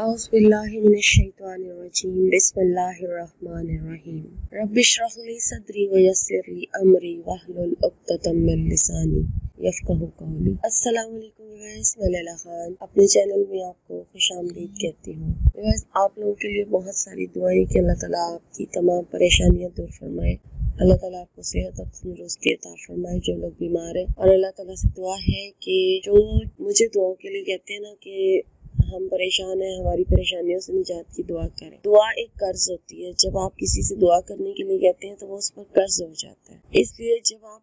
औज़ुबिल्लाहिमिनश्शैतानिर्रजीम बिस्मिल्लाहिर्रहमानिर्रहीम रब्बिश्रह ली सदरी व यस्सिर ली अमरी वहलुल उक़दतम मिन लिसानी यफ़क़हू क़ौली। अस्सलामु अलैकुम व्यूअर्स, मैं लैला खान अपने चैनल में आपको खुशामदीद कहती हूँ। व्यूअर्स, आप लोगों के लिए बहुत सारी दुआएं कि अल्लाह ताला आपकी तमाम परेशानियां दूर फरमाए। अल्लाह ताला आपको सेहत और तंदुरुस्ती अता फरमाए जो लोग बीमार हैं। और अल्लाह ताला से दुआ है कि जो मुझे दुआओं के लिए कहते हैं ना कि हम परेशान हैं, हमारी परेशानियों से निजात की दुआ करें। दुआ एक कर्ज होती है। जब आप किसी से दुआ करने के लिए कहते हैं तो वो उस पर कर्ज हो जाता है। इसलिए जब आप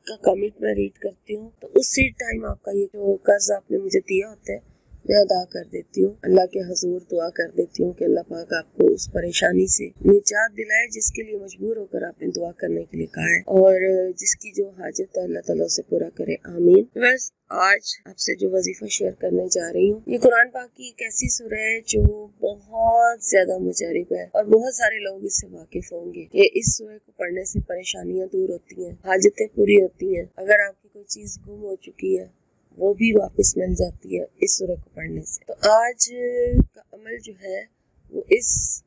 का कमिट मैं रीड करती हूँ तो उसी टाइम आपका ये जो कर्ज आपने मुझे दिया होता है मैं अदा कर देती हूँ। अल्लाह के हजूर दुआ कर देती हूँ कि अल्लाह पाक आपको उस परेशानी से निजात दिलाए जिसके लिए मजबूर होकर आपने दुआ करने के लिए कहा है, और जिसकी जो हाजत है अल्लाह ताला उसे पूरा करे, आमीन। बस आज आपसे जो वजीफा शेयर करने जा रही हूँ ये कुरान पाक की एक ऐसी सूरह है जो बहुत ज्यादा मुजरिब है और बहुत सारे लोग इससे वाकिफ होंगे कि इस सूरह को पढ़ने से परेशानियां दूर होती हैं, हाजतें पूरी होती हैं। अगर आपकी कोई चीज गुम हो चुकी है वो भी वापस मिल जाती है इस सूरह को पढ़ने से। तो आज का अमल जो है वो इस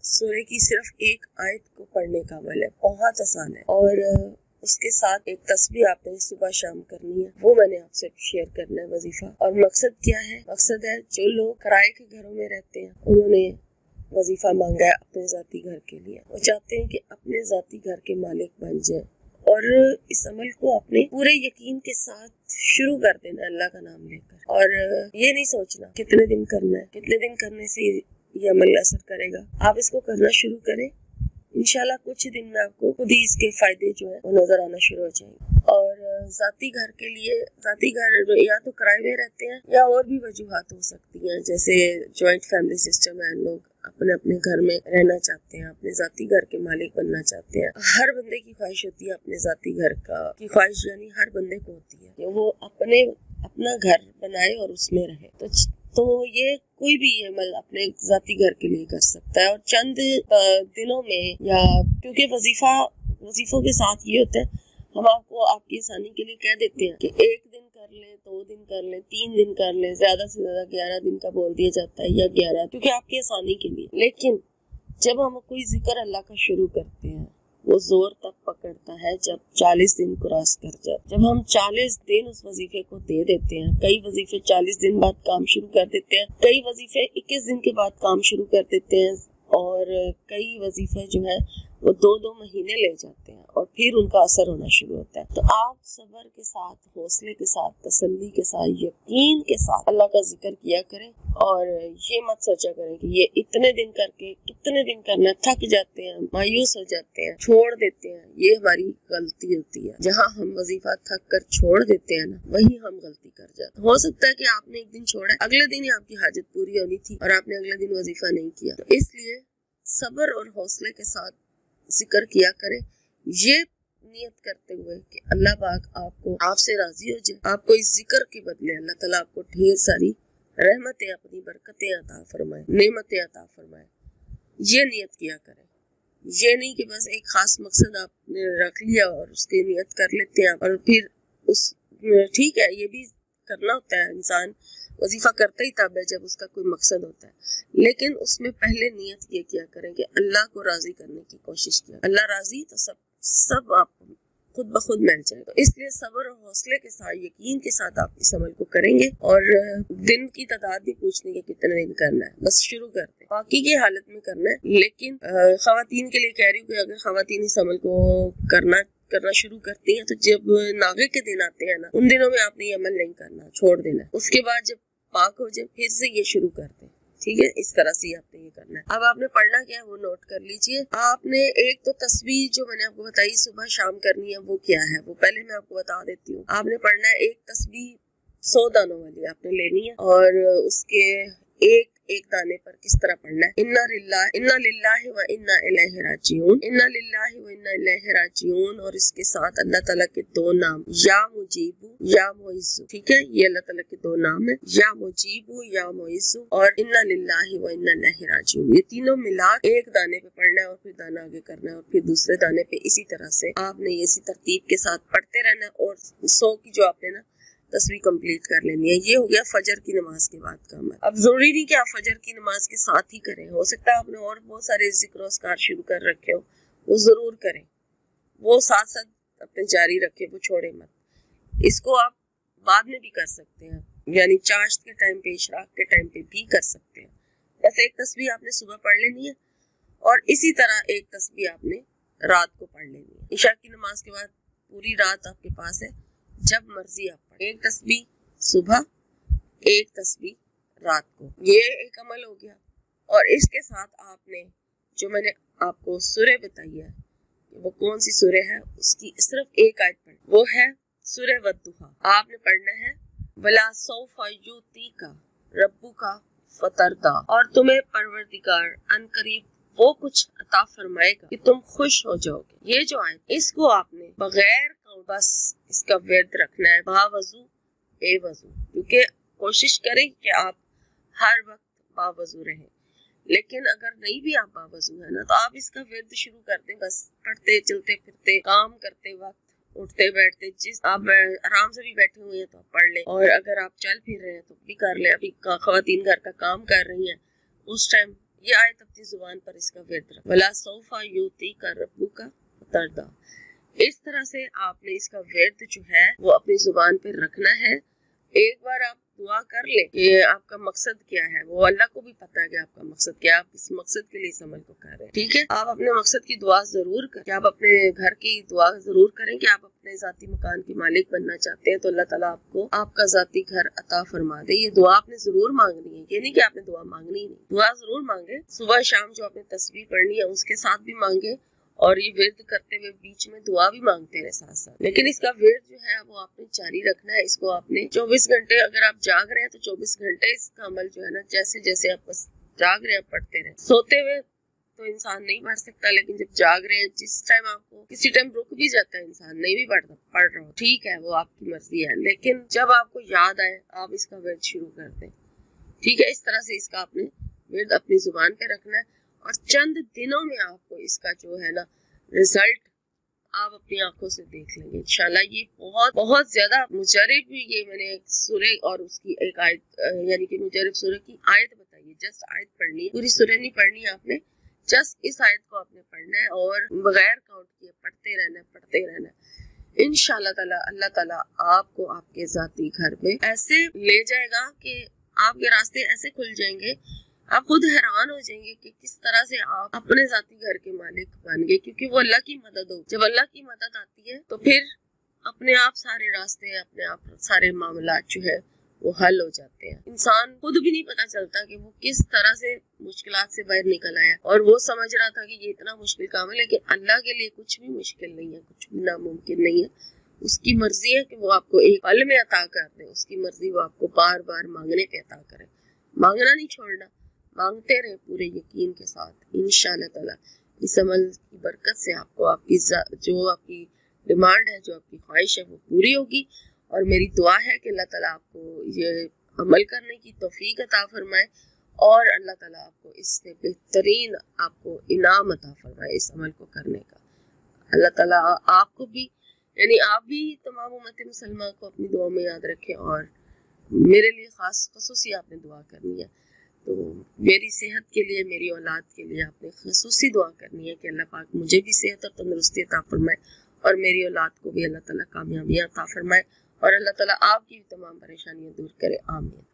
सूरह की सिर्फ एक आयत को पढ़ने का अमल है, बहुत आसान है। और उसके साथ एक तस्बीह आपने सुबह शाम करनी है, वो मैंने आपसे शेयर करना है वजीफा। और मकसद क्या है? मकसद है जो लोग किराए के घरों में रहते हैं उन्होंने वजीफा मांगा है अपने जाती घर के लिए। वो चाहते हैं कि अपने जाती घर के मालिक बन जाए और इस अमल को अपने पूरे यकीन के साथ शुरू कर देना अल्लाह का नाम लेकर। और ये नहीं सोचना कितने दिन करना है, कितने दिन करने से ये अमल असर करेगा। आप इसको करना शुरू करें, इंशाल्लाह कुछ दिन में आपको खुद ही इसके फायदे जो है वो नजर आना शुरू हो जाएंगे। और जाती घर के लिए, जाती घर या तो किराए में रहते हैं या और भी वजूहात हो सकती हैं, जैसे ज्वाइंट फैमिली सिस्टम है, लोग अपने अपने घर में रहना चाहते हैं, अपने जाती घर के मालिक बनना चाहते हैं। हर बंदे की ख्वाहिश होती है अपने जाती घर की ख्वाहिश, यानी हर बंदे को होती है कि वो अपना घर बनाए और उसमें रहे। तो ये कोई भी ये अमल अपने जाती घर के लिए कर सकता है। और चंद दिनों में, या क्योंकि वजीफों के साथ ये होता है हम आपको आपकी आसानी के लिए कह देते हैं कि 1 दिन कर लें, 2 दिन कर लें, 3 दिन कर लें, ज्यादा से ज्यादा 11 दिन का बोल दिया जाता है या 11, क्योंकि आपकी आसानी के लिए। लेकिन जब हम कोई जिक्र अल्लाह का शुरू करते हैं वो जोर तब पकड़ता है जब 40 दिन क्रॉस कर जाए। जब हम 40 दिन उस वजीफे को दे देते हैं, कई वजीफे 40 दिन बाद काम शुरू कर देते हैं, कई वजीफे 21 दिन के बाद काम शुरू कर देते हैं, और कई वजीफे जो है वो 2-2 महीने ले जाते हैं और फिर उनका असर होना शुरू होता है। तो आप सब्र के साथ, हौसले के साथ, तसल्ली के साथ, यकीन के साथ अल्लाह का जिक्र किया करें। और ये मत सोचा करें कि ये इतने दिन करके कितने दिन करना, थक जाते हैं, मायूस हो जाते हैं, छोड़ देते हैं। ये हमारी गलती होती है। जहाँ हम वजीफा थक कर छोड़ देते हैं ना, वही हम गलती कर जाते हैं। हो सकता है कि आपने एक दिन छोड़ा, अगले दिन ही आपकी हाजत पूरी होनी थी और आपने अगले दिन वजीफा नहीं किया। तो इसलिए सब्र और हौसले के साथ जिक्र किया करें, ये नियत करते हुए कि अल्लाह पाक आपसे राजी हो जाए, आपको इस जिक्र के बदले अल्लाह ताला आपको ढेर सारी रहमतें, अपनी बरकतें अता फरमाए, नेमतें अता फरमाए। ये नियत किया करें। ये नहीं कि बस एक खास मकसद आपने रख लिया और उसकी नियत कर लेते हैं और फिर ठीक है, ये भी करना होता है, इंसान वजीफा करता ही तब है जब उसका कोई मकसद होता है, लेकिन उसमें पहले नियत ये किया करें कि अल्लाह को राजी करने की कोशिश किया। अल्लाह राजी तो सब आपको खुद ब खुद मिल जाए। तो इसलिए सब्र और हौसले के साथ, यकीन के साथ आप इस अमल को करेंगे। और दिन की तादाद भी पूछने के कितने दिन करना है, बस शुरू करते, बाकी की हालत में करना है। लेकिन खवातीन के लिए कह रही हूँ कि अगर खवातीन इस अमल को करना शुरू करती हैं तो जब नागे के दिन आते हैं ना, उन दिनों में आपने ये अमल नहीं करना, छोड़ देना। उसके बाद जब पाक हो जाए फिर से ये शुरू करते हैं, ठीक है? इस तरह से आपने ये करना है। अब आपने पढ़ना क्या है वो नोट कर लीजिए। आपने एक तो तस्बीह जो मैंने आपको बताई सुबह शाम करनी है, वो क्या है वो पहले मैं आपको बता देती हूँ। आपने पढ़ना है एक तस्बीह 100 दानों वाली आपने लेनी है, और उसके एक दाने पर किस तरह पढ़ना है? इन्ना लिल्लाहि व इन्ना इलैहि राजिऊन, इन्ना लिल्लाहि व इन्ना इलैहि राजिऊन। और इसके साथ अल्लाह ताला के 2 नाम, या मुजीबु या मुइज़्ज़ु, ठीक है? ये अल्लाह ताला के 2 नाम है, या मुजीबु या मुइज़्ज़ु और इन्ना लिल्लाहि व इन्ना इलैहि राजिऊन। ये तीनों मिला एक दाने पे पढ़ना है और फिर दाना आगे करना है और फिर दूसरे दाने पे। इसी तरह से आपने इसी तरतीब के साथ पढ़ते रहना है। और 100 की जो आपने ना तस्बीह कंप्लीट कर लेनी है। ये हो गया फजर की नमाज के बाद का अमल। अब जरूरी नहीं कि आप फजर की नमाज के साथ ही करें, हो सकता है आपने और बहुत सारे जिक्र अस्कार शुरू कर रखे हो, वो जरूर करें, वो साथ साथ अपने जारी रखें, वो छोड़े मत। इसको आप बाद में भी कर सकते हैं, यानी चाश्त के टाइम पे, इशराक के टाइम पे भी कर सकते हैं। जैसे एक तस्बीह आपने सुबह पढ़ लेनी है और इसी तरह एक तस्बीह आपने रात को पढ़ लेनी है। इशा की नमाज के बाद पूरी रात आपके पास है, जब मर्जी आप पढ़ें। एक तस्बीह सुबह, एक तस्बीह रात को, ये एक अमल हो गया। और इसके साथ आपने जो मैंने आपको सूरह बताई है, वो कौन सी सूरह है, उसकी सिर्फ एक आयत पढ़, वो है सूरह वद्दुहा। आपने पढ़ना है वला सौफा युतीका रब्बुका फतरदा, और तुम्हें परवरदिगार अनकरीब वो कुछ अता फरमाएगा कि तुम खुश हो जाओगे। ये जो आयत, इसको आपने बगैर बस इसका वर्द रखना है, बावजू बेवजू, क्योंकि कोशिश करें कि आप हर वक्त बावजू रहें। लेकिन अगर नहीं भी आप बावजू है ना, तो आप इसका वर्द शुरू कर दें, बस पढ़ते चलते फिरते, काम करते वक्त, उठते बैठते, जिस आप आराम से भी बैठे हुए हैं तो आप पढ़ लें, और अगर आप चल फिर रहे हैं तो भी कर लें। अभी खवातीन घर का काम कर रही हैं, उस टाइम ये आयत अपनी जुबान पर इसका वर्द रख, वला सौफा युतीका रब्बुका फतरदा। इस तरह से आपने इसका वर्द जो है वो अपनी जुबान पे रखना है। एक बार आप दुआ कर ले कि आपका मकसद क्या है, वो अल्लाह को भी पता है कि आपका मकसद क्या है, आप इस मकसद के लिए इस अमल को कर रहे हैं। ठीक है, आप अपने मकसद की दुआ जरूर करें, आप अपने घर की दुआ जरूर करें कि आप अपने जाती मकान के मालिक बनना चाहते हैं, तो अल्लाह ताला आपको आपका जाती घर अता फरमा दे। ये दुआ आपने जरूर मांगनी है, ये नहीं कि आपने दुआ मांगनी ही नहीं, दुआ जरूर मांगे। सुबह शाम जो आपने तस्बीह पढ़नी है उसके साथ भी मांगे, और ये विर्द करते हुए बीच में दुआ भी मांगते हैं साथ साथ। लेकिन इसका विर्द जो है वो आपने जारी रखना है। इसको आपने 24 घंटे, अगर आप जाग रहे हैं तो 24 घंटे इसका अमल जो है ना, जैसे जैसे आप बस जाग रहे हैं पढ़ते रहे। सोते हुए तो इंसान नहीं पढ़ सकता, लेकिन जब जाग रहे हैं, जिस टाइम आपको किसी टाइम रुक भी जाता है इंसान, नहीं भी पढ़ रहा हो, ठीक है, वो आपकी मर्जी है, लेकिन जब आपको याद आए आप इसका विर्द शुरू कर दें। ठीक है, इस तरह से इसका आपने विर्द अपनी जुबान पे रखना है, और चंद दिनों में आपको इसका जो है ना रिजल्ट आप अपनी आंखों से देख लेंगे इंशाल्लाह। ये बहुत बहुत ज्यादा मुजरिब, ये मैंने एक सूरह और उसकी एक आयत, यानी कि मुजरिब सूरह की आयत बताई है, जस्ट आयत पढ़नी है, पूरी सूरह नहीं पढ़नी आपने, जस्ट इस आयत को आपने पढ़ना है और बगैर काउंट किए पढ़ते रहना है। इंशाल्लाह ताला अल्लाह ताला आपको आपके जाती घर में ऐसे ले जाएगा कि आपके रास्ते ऐसे खुल जाएंगे, आप खुद हैरान हो जाएंगे कि किस तरह से आप अपने जाती घर के मालिक बन गए, क्योंकि वो अल्लाह की मदद हो। जब अल्लाह की मदद आती है तो फिर अपने आप सारे रास्ते, अपने आप सारे मामला जो है वो हल हो जाते हैं। इंसान खुद भी नहीं पता चलता कि वो किस तरह से मुश्किलात से बाहर निकल आया, और वो समझ रहा था कि ये इतना मुश्किल काम है, लेकिन अल्लाह के लिए कुछ भी मुश्किल नहीं है, कुछ भी नामुमकिन नहीं है। उसकी मर्जी है कि वो आपको एक पल में अता कर दे, उसकी मर्जी वो आपको बार बार मांगने पे अता करे। मांगना नहीं छोड़ना, मांगते रहे पूरे यकीन के साथ। इंशाअल्लाह ताला इस अमल की बरकत से आपको आपकी जो आपकी डिमांड है, जो आपकी ख्वाहिश है, वो पूरी होगी। और मेरी दुआ है कि अल्लाह ताला आपको ये अमल करने की तौफीक अता फरमाए, और अल्लाह ताला आपको इससे बेहतरीन आपको इनाम अता फरमाए इस अमल को करने का। अल्लाह ताला आपको भी, यानी आप भी तमाम उम्मत मुसलमान को अपनी दुआ में याद रखें, और मेरे लिए खास खसूसी आपने दुआ करनी है। तो मेरी सेहत के लिए, मेरी औलाद के लिए आपने खसूसी दुआ करनी है कि अल्लाह पाक मुझे भी सेहत और तंदुरुस्ती अता फरमाए, और मेरी औलाद को भी अल्लाह ताला कामयाबियाँ अता फरमाए, और अल्लाह ताला आपकी तमाम परेशानियाँ दूर करे। आमीन।